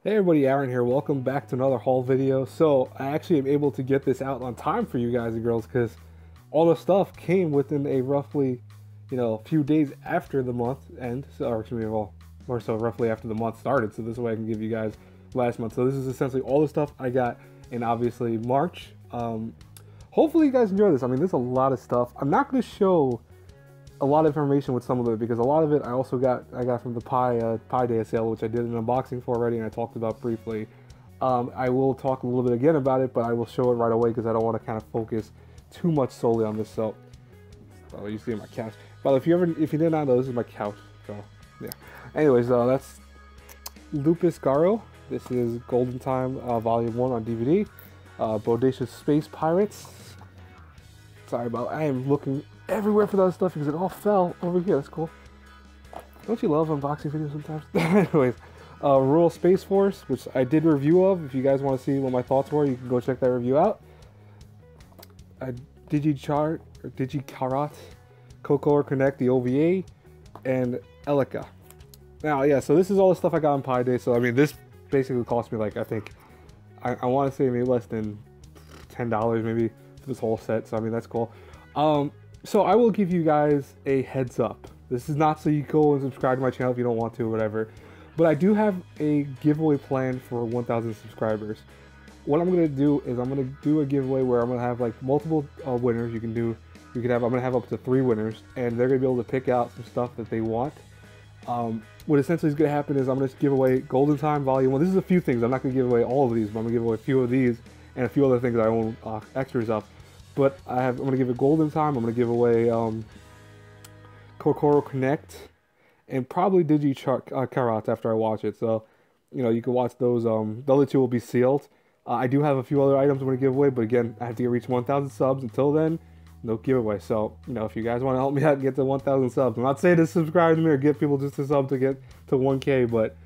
Hey everybody, Aaron here. Welcome back to another haul video. So I actually am able to get this out on time for you guys and girls because all the stuff came within a roughly, few days after the month end. Or excuse me, well, more so roughly after the month started. So this way I can give you guys last month. So this is essentially all the stuff I got in obviously March. Hopefully you guys enjoy this. I mean, there's a lot of stuff. I'm not going to show a lot of information with some of it because a lot of it I got from the Pi Day sale, which I did an unboxing for already and I talked about briefly. I will talk a little bit again about it, but I will show it right away because I don't want to kind of focus too much solely on this. So, oh, you see my couch. But if you did not know, this is my couch. So yeah. Anyways, that's Lupus Garo. This is Golden Time Volume 1 on DVD. Bodacious Space Pirates. Sorry about. I am looking everywhere for that stuff because it all fell over here. That's cool. Don't you love unboxing videos sometimes? Anyways, Rural Space Force, which I did a review of. If you guys want to see what my thoughts were, you can go check that review out. Digicarat, Coco Connect, the OVA, and Elika. Now, yeah, so this is all the stuff I got on Pi Day. So, I mean, this basically cost me, like, I think, I want to say maybe less than $10 maybe for this whole set. So, I mean, that's cool. So I will give you guys a heads up. This is not so you go and subscribe to my channel if you don't want to or whatever. But I do have a giveaway planned for 1,000 subscribers. What I'm going to do is I'm going to do a giveaway where I'm going to have like multiple winners. I'm going to have up to 3 winners and they're going to be able to pick out some stuff that they want. What essentially is going to happen is I'm going to give away Golden Time Volume 1. This is a few things. I'm not going to give away all of these, but I'm going to give away a few of these and a few other things I own extras of. But I'm going to give it Golden Time, I'm going to give away Kokoro Connect, and probably Digicarat after I watch it. So, you can watch those. The other 2 will be sealed. I do have a few other items I'm going to give away, but again, I have to reach 1,000 subs. Until then, no giveaway. So, if you guys want to help me out and get to 1,000 subs, I'm not saying to subscribe to me or get people just to sub to get to 1K, but,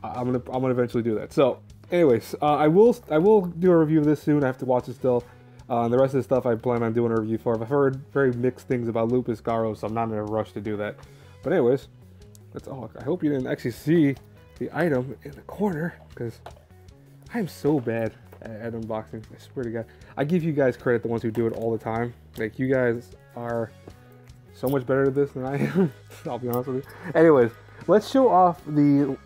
I'm gonna eventually do that. So, anyways, I will do a review of this soon. I have to watch it still. And the rest of the stuff I plan on doing a review for. I've heard very mixed things about Lupus Garo, so I'm not in a rush to do that. But anyways, that's all. I hope you didn't actually see the item in the corner, because I am so bad at unboxing. I swear to God. I give you guys credit, the ones who do it all the time. Like, you guys are so much better at this than I am. I'll be honest with you. Anyways, let's show off the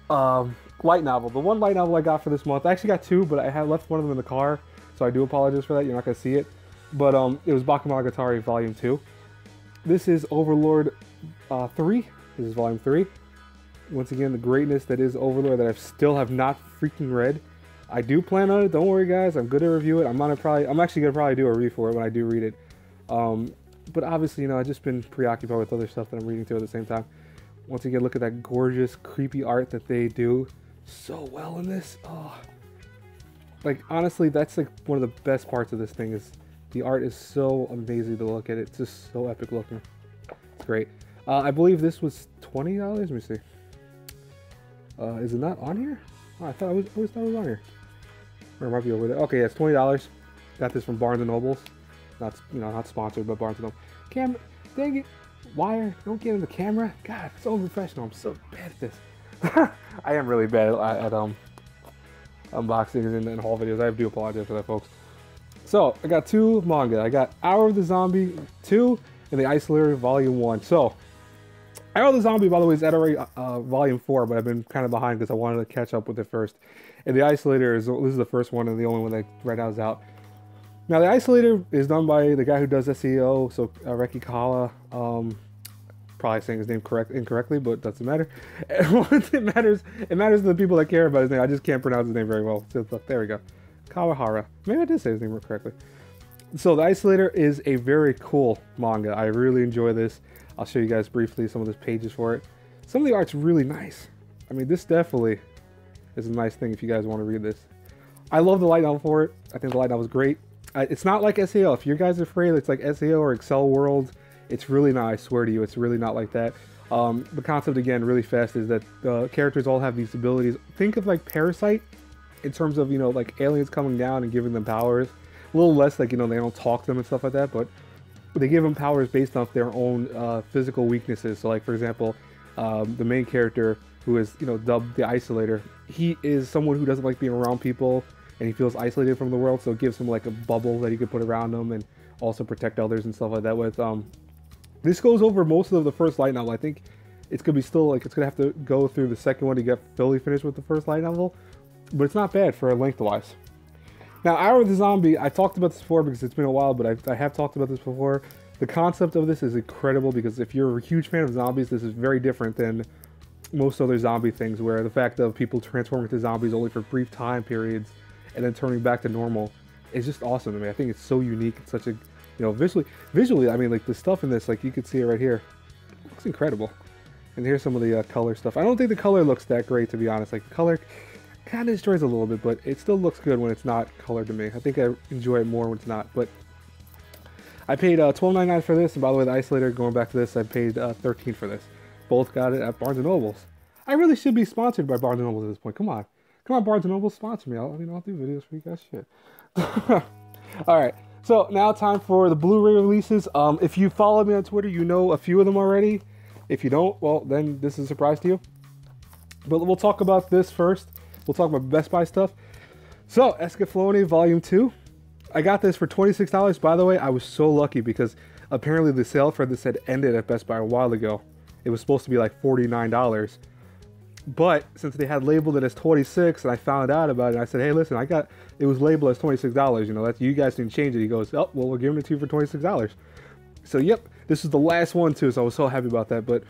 light novel. The one light novel I got for this month. I actually got 2, but I had left one of them in the car. So I do apologize for that. You're not going to see it. But it was Bakemonogatari Volume 2. This is Overlord 3. This is Volume 3. Once again, the greatness that is Overlord that I still have not freaking read. I do plan on it. Don't worry, guys. I'm good to review it. I'm actually going to probably do a review for it when I do read it. But obviously, I've just been preoccupied with other stuff that I'm reading too at the same time. Once again, look at that gorgeous, creepy art that they do so well in this. Oh. Like, honestly, that's like one of the best parts of this thing is the art is so amazing to look at. It's just so epic looking. It's great. I believe this was $20. Let me see. Is it not on here? Oh, I always thought it was on here. Or it might be over there. Okay, yeah, it's $20. Got this from Barnes & Nobles. Not sponsored, but Barnes & Nobles. Camera, dang it. Wire, don't get in the camera. God, it's so unprofessional. I'm so bad at this. I am really bad at unboxings and haul videos. I do apologize for that, folks. So I got 2 manga. I got Hour of the Zombie 2 and The Isolator Volume 1. So Hour of the Zombie, by the way, is at already Volume 4, but I've been kind of behind because I wanted to catch up with it first. And The Isolator this is the first one and the only one that right now is out. Now The Isolator is done by the guy who does SEO, so Reki Kawa. Probably saying his name incorrectly, but it doesn't matter. It matters to the people that care about his name. I just can't pronounce his name very well. So there we go. Kawahara. Maybe I did say his name correctly. So The Isolator is a very cool manga. I really enjoy this. I'll show you guys briefly some of the pages for it. Some of the art's really nice. I mean, this definitely is a nice thing if you guys want to read this. I love the light novel for it. I think the light novel is great. It's not like SEO. If you guys are afraid it's like SEO or Excel World, it's really not. I swear to you, it's really not like that. The concept, again, really fast, is that the characters all have these abilities. Think of like Parasite, in terms of, you know, like aliens coming down and giving them powers. A little less like, you know, they don't talk to them and stuff like that, but they give them powers based off their own physical weaknesses. So like, for example, the main character, who is, you know, dubbed the Isolator, he is someone who doesn't like being around people, and he feels isolated from the world, so it gives him like a bubble that he could put around him and also protect others and stuff like that with. This goes over most of the first light novel. I think it's gonna be still like, it's gonna have to go through the second one to get fully finished with the first light novel, but it's not bad for lengthwise. Now, Hour of the Zombie, I talked about this before because it's been a while, but I have talked about this before. The concept of this is incredible because if you're a huge fan of zombies, this is very different than most other zombie things, where the fact of people transforming into zombies only for brief time periods and then turning back to normal is just awesome to me. I think it's so unique. It's such a, you know, visually, I mean, like the stuff in this, like you can see it right here, it looks incredible. And here's some of the color stuff. I don't think the color looks that great, to be honest. Like the color kind of destroys a little bit, but it still looks good when it's not colored to me. I think I enjoy it more when it's not. But I paid $12.99 for this, and by the way, the Isolator, going back to this, I paid $13 for this. Both got it at Barnes & Noble's. I really should be sponsored by Barnes & Noble at this point. Come on, Barnes & Noble, sponsor me. I'll do videos for you guys. Shit. All right. So now time for the Blu-ray releases. If you follow me on Twitter, you know a few of them already. If you don't, well, then this is a surprise to you. But we'll talk about this first. We'll talk about Best Buy stuff. So, Escaflowne Volume 2. I got this for $26. By the way, I was so lucky because apparently the sale for this had ended at Best Buy a while ago. It was supposed to be like $49. But since they had labeled it as $26 and I found out about it, I said, hey, listen, it was labeled as $26. You know, you guys didn't change it. He goes, oh, well, we're giving it to you for $26. So, yep, this is the last one too. So I was so happy about that. But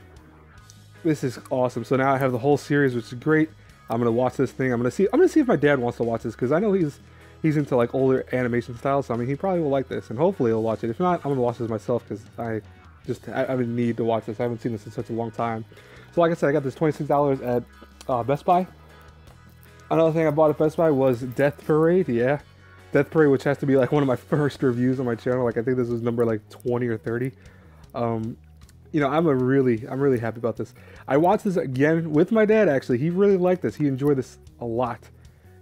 this is awesome. So now I have the whole series, which is great. I'm gonna watch this thing. I'm gonna see if my dad wants to watch this because I know he's into like older animation styles. So I mean, he probably will like this, and hopefully he'll watch it. If not, I'm gonna watch this myself because I need to watch this. I haven't seen this in such a long time. So like I said, I got this $26 at Best Buy. Another thing I bought at Best Buy was Death Parade. Yeah, Death Parade, which has to be like one of my first reviews on my channel. Like I think this was number like 20 or 30. You know, I'm really happy about this. I watched this again with my dad, actually. He really liked this. He enjoyed this a lot.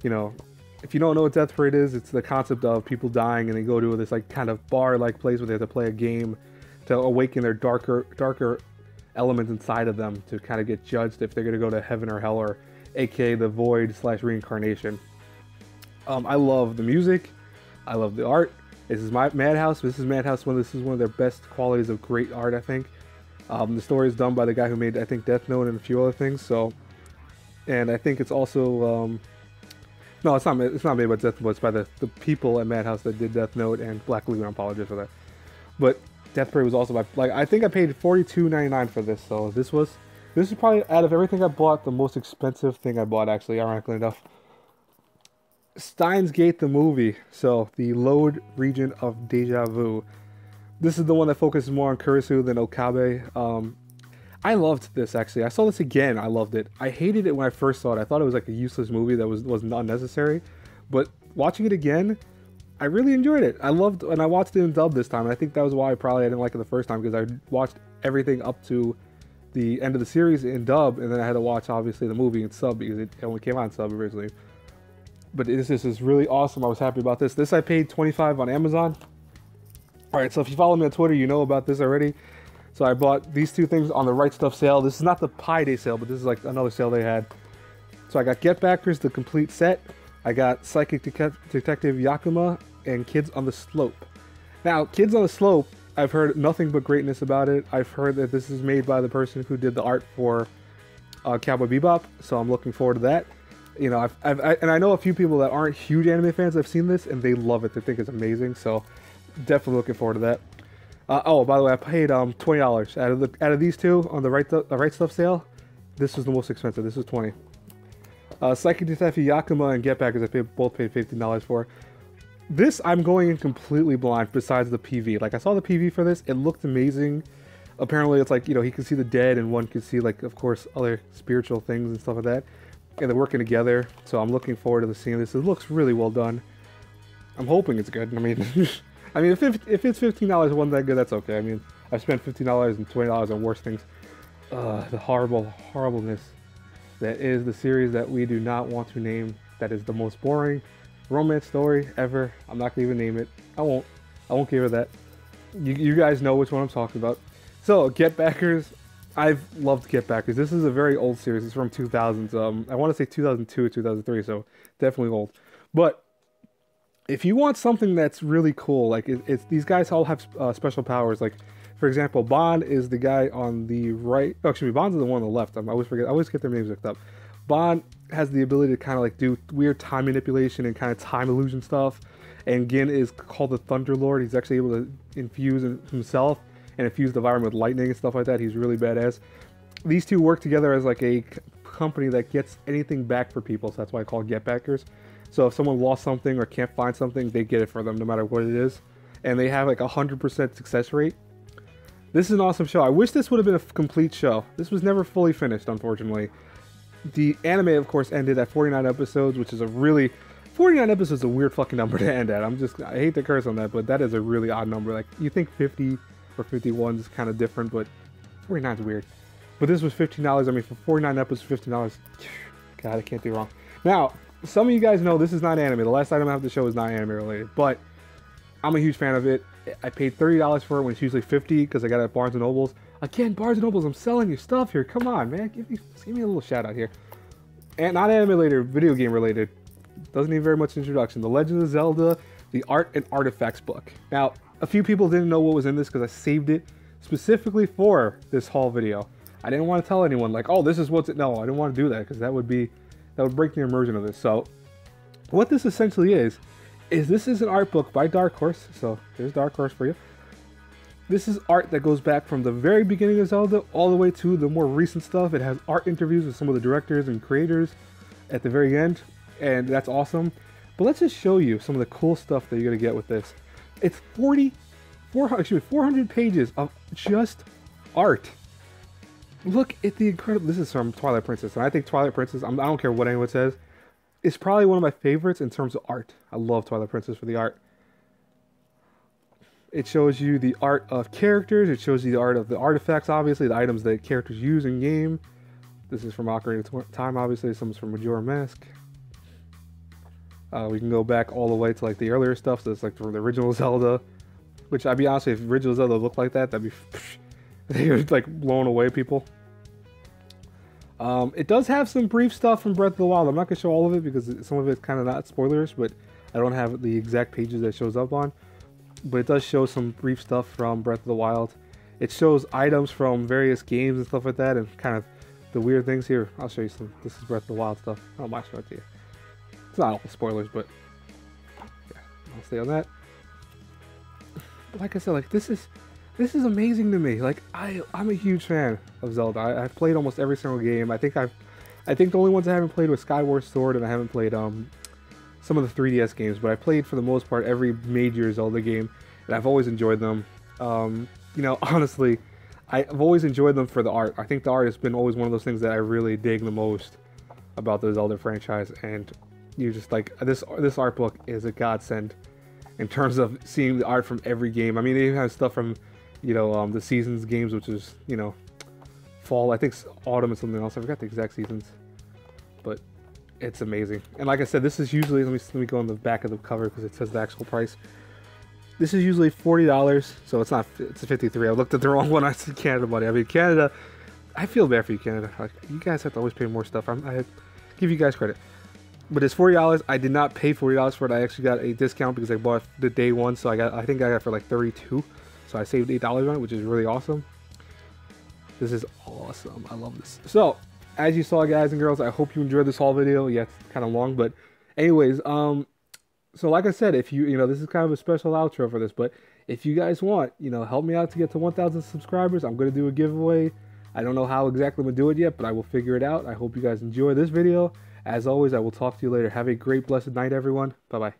You know, if you don't know what Death Parade is, it's the concept of people dying and they go to this like kind of bar-like place where they have to play a game to awaken their darker elements inside of them to kind of get judged if they're going to go to heaven or hell, or aka the void / reincarnation. I love the music. I love the art. This is Madhouse. This is one of their best qualities of great art, I think. The story is done by the guy who made, I think, Death Note and a few other things. So, and I think it's also no, it's not made by Death Note. It's by the people at Madhouse that did Death Note and Black Lagoon. I apologize for that. But Death Parade was also by, like, I think I paid $42.99 for this. So this is probably, out of everything I bought, the most expensive thing I bought, actually, ironically enough. Steins Gate the movie. So the Load region of Deja Vu. This is the one that focuses more on Kurisu than Okabe. I loved this, actually. I saw this again. I loved it. I hated it when I first saw it. I thought it was like a useless movie that was not necessary. But watching it again, I really enjoyed it. And I watched it in dub this time. And I think that was why I didn't like it the first time, because I watched everything up to the end of the series in dub, and then I had to watch, obviously, the movie in sub because it only came out in sub originally. But this is really awesome. I was happy about this. This I paid $25 on Amazon. Alright, so if you follow me on Twitter, you know about this already. So I bought these two things on the Right Stuff sale. This is not the Pi Day sale, but this is like another sale they had. So I got Get Backers, the complete set. I got Psychic Detective Yakuma and Kids on the Slope. Now, Kids on the Slope, I've heard nothing but greatness about it. I've heard that this is made by the person who did the art for Cowboy Bebop, so I'm looking forward to that. You know, and I know a few people that aren't huge anime fans have seen this, and they love it. They think it's amazing, so definitely looking forward to that. Oh, by the way, I paid $20 out of these two on the Right Stuff sale. This was the most expensive. This was $20. Psychic Detective Yakuma and Get Backers I both paid $15 for. This I'm going in completely blind. Besides the PV, like I saw the PV for this, it looked amazing. Apparently, it's like, you know, he can see the dead, and one can see, like, of course, other spiritual things and stuff like that. And they're working together, so I'm looking forward to seeing this. It looks really well done. I'm hoping it's good. I mean, if it's $15 it wasn't that good, that's okay. I mean, I've spent $15 and $20 on worse things. The horribleness that is the series that we do not want to name that is the most boring romance story ever. I'm not gonna even name it. I won't give it that. You guys know which one I'm talking about. So, Get Backers. I've loved Get Backers. This is a very old series. It's from 2000s. I want to say 2002 or 2003, so definitely old. But if you want something that's really cool, like it's these guys all have special powers. Like, for example, Bond is the guy on the right. Oh, excuse me, Bond's the one on the left. I always get their names mixed up. Bond has the ability to kind of like do weird time manipulation and kind of time illusion stuff. And Gin is called the Thunder Lord. He's actually able to infuse himself and infuse the environment with lightning and stuff like that. He's really badass. These two work together as like a company that gets anything back for people, so that's why I call it Get Backers. So if someone lost something or can't find something, they get it for them no matter what it is. And they have like 100% success rate. This is an awesome show. I wish this would have been a complete show. This was never fully finished, unfortunately. The anime, of course, ended at 49 episodes, which is a really... 49 episodes is a weird fucking number to end at. I hate to curse on that, but that is a really odd number. Like, you think 50 or 51 is kind of different, but 49 is weird. But this was $15. I mean, for 49 episodes, $15. God, I can't do wrong. Now, some of you guys know this is not anime. The last item I have to show is not anime related, but I'm a huge fan of it. I paid $30 for it when it's usually $50 because I got it at Barnes & Nobles. Again, Barnes & Nobles, I'm selling you stuff here. Come on, man. Give me a little shout out here. And not anime related, video game related. Doesn't need very much introduction. The Legend of Zelda, the Art and Artifacts book. Now, a few people didn't know what was in this because I saved it specifically for this haul video. I didn't want to tell anyone like, oh, this is what's it. No, I didn't want to do that because that would break the immersion of this. So, what this essentially is this is an art book by Dark Horse. So, there's Dark Horse for you. This is art that goes back from the very beginning of Zelda all the way to the more recent stuff. It has art interviews with some of the directors and creators at the very end, and that's awesome. But let's just show you some of the cool stuff that you're going to get with this. It's 400 pages of just art. Look at the incredible... This is from Twilight Princess, and I think Twilight Princess, I don't care what anyone says, it's probably one of my favorites in terms of art. I love Twilight Princess for the art. It shows you the art of characters. It shows you the art of the artifacts, obviously, the items that characters use in game. This is from Ocarina of Time, obviously. Some is from Majora Mask. We can go back all the way to like the earlier stuff. So it's like from the original Zelda, which I'd be honest, if original Zelda looked like that, that'd be they would like blown away people. It does have some brief stuff from Breath of the Wild. I'm not gonna show all of it because some of it's kind of not spoilers, but I don't have the exact pages that it shows up on. But it does show some brief stuff from Breath of the Wild. It shows items from various games and stuff like that, and kind of the weird things here. I'll show you some. This is Breath of the Wild stuff. I might show it to you. It's not all spoilers, but yeah, I'll stay on that. But like I said, like this is amazing to me. Like I'm a huge fan of Zelda. I've played almost every single game. I think the only ones I haven't played was Skyward Sword, and I haven't played some of the 3DS games, but I played for the most part every major Zelda game, and I've always enjoyed them. You know, honestly, I've always enjoyed them for the art. I think the art has been always one of those things that I really dig the most about the Zelda franchise, and you just like this art book is a godsend in terms of seeing the art from every game. I mean, they even have stuff from, you know, the seasons games, which is, you know, fall, I think autumn and something else. I forgot the exact seasons, but it's amazing. And like I said, this is usually, let me go on the back of the cover because it says the actual price. This is usually $40, so it's not, it's $53. I looked at the wrong one. I said Canada money. I mean, Canada, I feel bad for you, Canada. Like, you guys have to always pay more stuff. I give you guys credit. But it's $40. I did not pay $40 for it. I actually got a discount because I bought the day one, so I think I got it for like $32. So I saved $8 on it, which is really awesome. This is awesome. I love this. So, as you saw, guys and girls, I hope you enjoyed this haul video. Yeah, it's kind of long, but anyways, so like I said, if you know, this is kind of a special outro for this, but if you guys want, you know, help me out to get to 1,000 subscribers, I'm going to do a giveaway. I don't know how exactly I'm going to do it yet, but I will figure it out. I hope you guys enjoy this video. As always, I will talk to you later. Have a great, blessed night, everyone. Bye-bye.